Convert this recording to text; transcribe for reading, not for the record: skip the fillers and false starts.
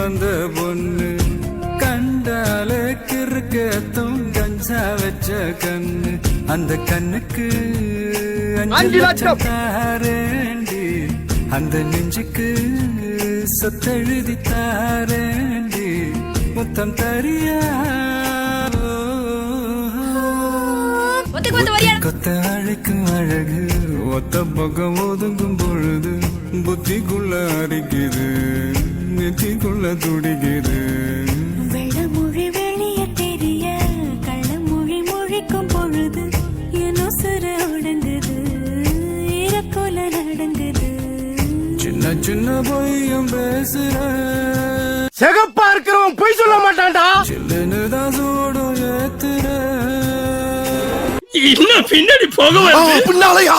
வந்த பொண்ணு கண்டாலே கிறுக்கத்தும் கஞ்சா வச்ச கண்ணு அந்த கண்ணுக்கு 5 லட்சம் தாரேண்டி அந்த நெஞ்சுக்கு சொத்தெழுதி தாரேண்டி முத்தம் தரியா கொத்த அழைக்கும் அழகு ஒத்த பக்கம் ஒதுங்கும் பொழுது புத்திக்குள்ள அடிக்குது நெத்திக்குள்ள துடிக்குது வெள்ளமொழி வெளிய தெரிய கள்ளமொழி மொழிக்கும் பொழுது என் உசுர உடங்குது இறக்கோல நடங்குது சின்ன சின்ன பொய்யும் பேசுற சிகப்பா இருக்கிறவன் பொய் சொல்ல மாட்டான்டா. சில்லுன்னு தான் சூடும் ஏத்துற இன்னும் பின்னாடி போக பின்னாலயா